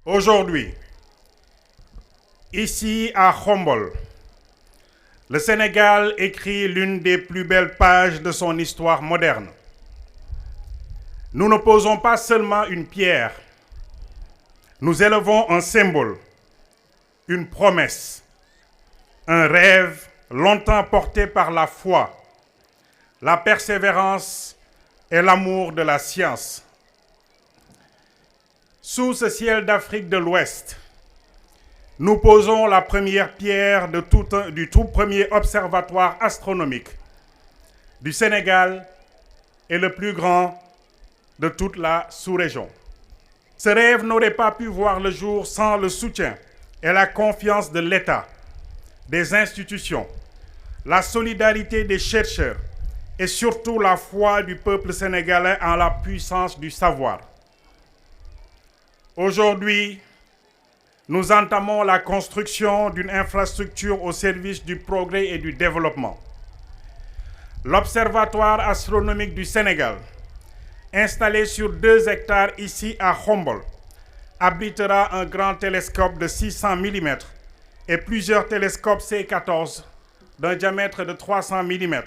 Aujourd'hui, ici à Khombole, le Sénégal écrit l'une des plus belles pages de son histoire moderne. Nous ne posons pas seulement une pierre, nous élevons un symbole, une promesse, un rêve longtemps porté par la foi, la persévérance et l'amour de la science. Sous ce ciel d'Afrique de l'Ouest, nous posons la première pierre du tout premier observatoire astronomique du Sénégal et le plus grand de toute la sous-région. Ce rêve n'aurait pas pu voir le jour sans le soutien et la confiance de l'État, des institutions, la solidarité des chercheurs et surtout la foi du peuple sénégalais en la puissance du savoir. Aujourd'hui, nous entamons la construction d'une infrastructure au service du progrès et du développement. L'Observatoire astronomique du Sénégal, installé sur 2 hectares ici à Khombole, abritera un grand télescope de 600 mm et plusieurs télescopes C14 d'un diamètre de 300 mm,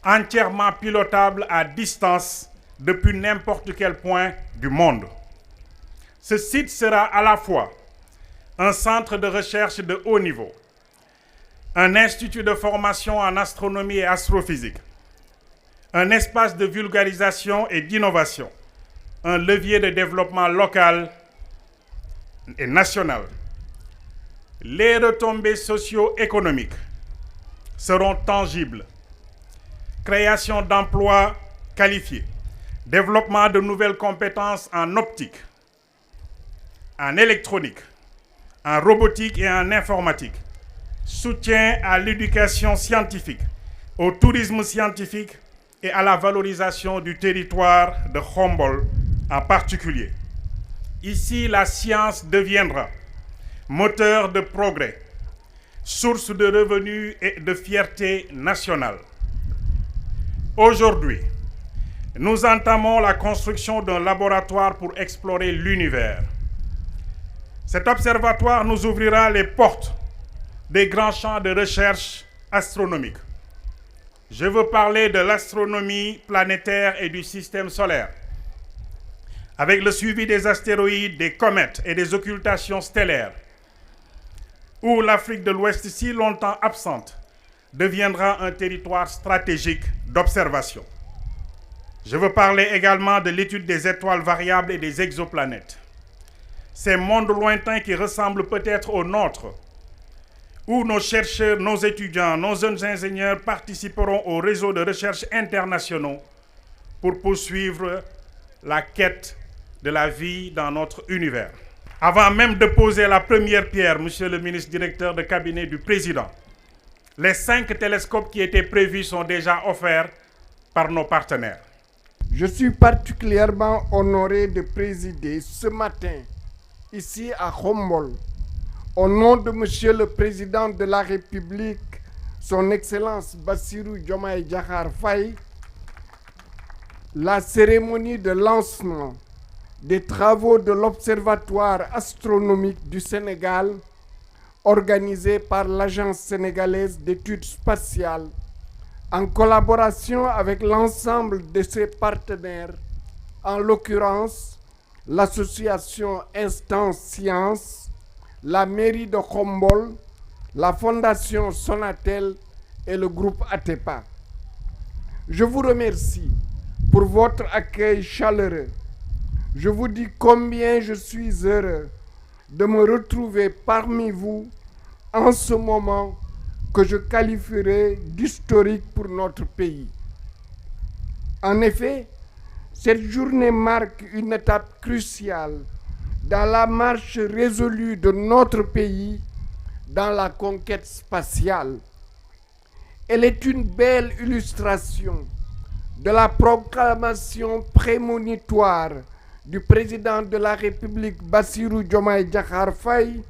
entièrement pilotables à distance depuis n'importe quel point du monde. Ce site sera à la fois un centre de recherche de haut niveau, un institut de formation en astronomie et astrophysique, un espace de vulgarisation et d'innovation, un levier de développement local et national. Les retombées socio-économiques seront tangibles. Création d'emplois qualifiés, développement de nouvelles compétences en optique, en électronique, en robotique et en informatique, soutien à l'éducation scientifique, au tourisme scientifique et à la valorisation du territoire de Khombole en particulier. Ici, la science deviendra moteur de progrès, source de revenus et de fierté nationale. Aujourd'hui, nous entamons la construction d'un laboratoire pour explorer l'univers. Cet observatoire nous ouvrira les portes des grands champs de recherche astronomique. Je veux parler de l'astronomie planétaire et du système solaire, avec le suivi des astéroïdes, des comètes et des occultations stellaires, où l'Afrique de l'Ouest, si longtemps absente, deviendra un territoire stratégique d'observation. Je veux parler également de l'étude des étoiles variables et des exoplanètes. Ces mondes lointains qui ressemblent peut-être aux nôtres, où nos chercheurs, nos étudiants, nos jeunes ingénieurs participeront aux réseaux de recherche internationaux pour poursuivre la quête de la vie dans notre univers. Avant même de poser la première pierre, Monsieur le ministre directeur de cabinet du Président, les 5 télescopes qui étaient prévus sont déjà offerts par nos partenaires. Je suis particulièrement honoré de présider ce matin, ici à Khombole, au nom de Monsieur le Président de la République, Son Excellence Bassirou Diomaye Diakhar Faye, la cérémonie de lancement des travaux de l'Observatoire astronomique du Sénégal, organisée par l'Agence sénégalaise d'études spatiales, en collaboration avec l'ensemble de ses partenaires, en l'occurrence l'association Instance Science, la mairie de Khombole, la fondation Sonatel et le groupe Atepa. Je vous remercie pour votre accueil chaleureux. Je vous dis combien je suis heureux de me retrouver parmi vous en ce moment que je qualifierai d'historique pour notre pays. En effet, cette journée marque une étape cruciale dans la marche résolue de notre pays dans la conquête spatiale. Elle est une belle illustration de la proclamation prémonitoire du président de la République Bassirou Diomaye Diakhar Faye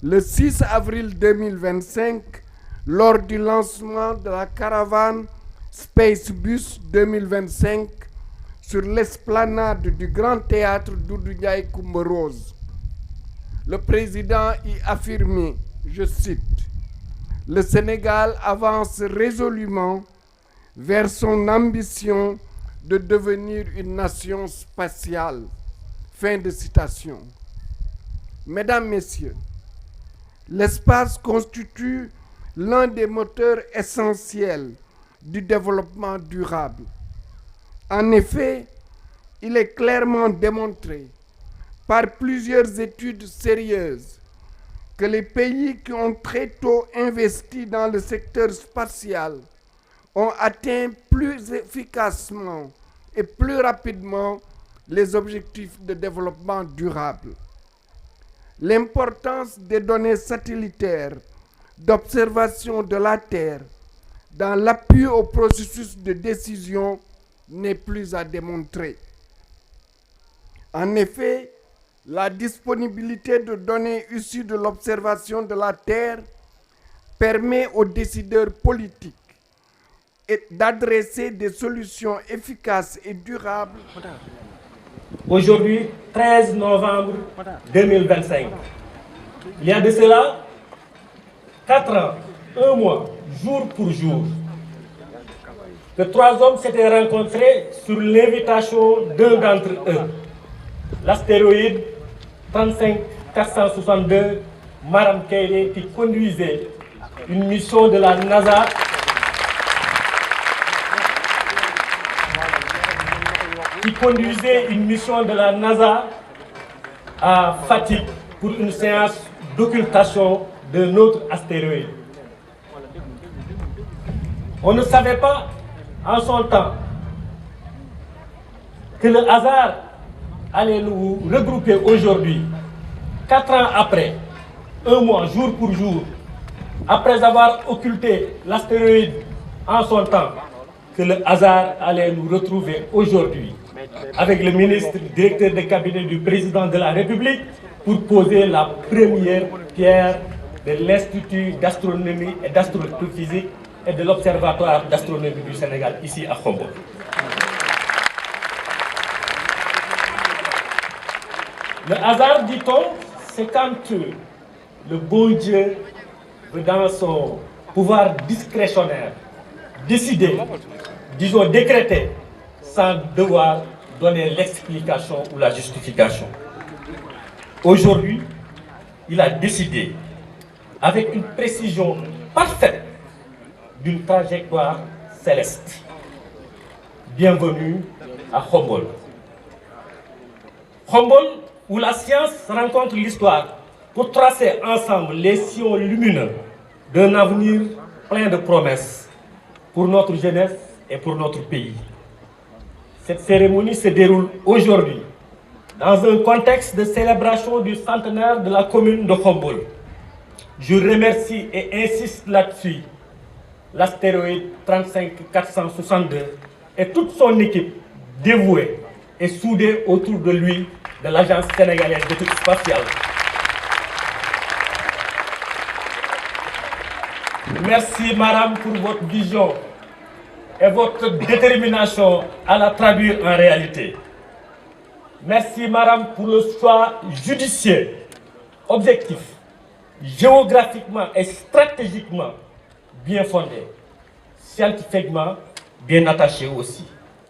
le 6 avril 2025 lors du lancement de la caravane Spacebus 2025 sur l'esplanade du Grand Théâtre Doudou Ndiaye Coumba Rose. Le président y affirmait, je cite, « Le Sénégal avance résolument vers son ambition de devenir une nation spatiale. » Fin de citation. Mesdames, Messieurs, l'espace constitue l'un des moteurs essentiels du développement durable. En effet, il est clairement démontré par plusieurs études sérieuses que les pays qui ont très tôt investi dans le secteur spatial ont atteint plus efficacement et plus rapidement les objectifs de développement durable. L'importance des données satellitaires d'observation de la Terre dans l'appui au processus de décision n'est plus à démontrer. En effet, la disponibilité de données issues de l'observation de la Terre permet aux décideurs politiques d'adresser des solutions efficaces et durables. Aujourd'hui, 13 novembre 2025, il y a de cela 4 ans, 1 mois, jour pour jour, que 3 hommes s'étaient rencontrés sur l'invitation d'un d'entre eux, l'astéroïde 35462 Maram Kairé, qui conduisait une mission de la NASA à Fatick pour une séance d'occultation de notre astéroïde. On ne savait pas en son temps que le hasard allait nous regrouper aujourd'hui, 4 ans après, 1 mois, jour pour jour, après avoir occulté l'astéroïde en son temps, que le hasard allait nous retrouver aujourd'hui avec le ministre directeur de cabinet du président de la République pour poser la première pierre de l'Institut d'astronomie et d'astrophysique et de l'Observatoire d'astronomie du Sénégal, ici à Khombole. Le hasard, dit-on, c'est quand le bon Dieu veut, dans son pouvoir discrétionnaire, décider, disons décréter, sans devoir donner l'explication ou la justification. Aujourd'hui, il a décidé, avec une précision parfaite, d'une trajectoire céleste. Bienvenue à Khombole. Khombole, où la science rencontre l'histoire pour tracer ensemble les sillons lumineux d'un avenir plein de promesses pour notre jeunesse et pour notre pays. Cette cérémonie se déroule aujourd'hui dans un contexte de célébration du centenaire de la commune de Khombole. Je remercie et insiste là-dessus l'astéroïde 35462 et toute son équipe dévouée et soudée autour de lui de l'Agence sénégalaise d'études spatiales. Merci, Madame, pour votre vision et votre détermination à la traduire en réalité. Merci, Madame, pour le choix judicieux, objectif, géographiquement et stratégiquement bien fondé, scientifiquement bien attaché aussi.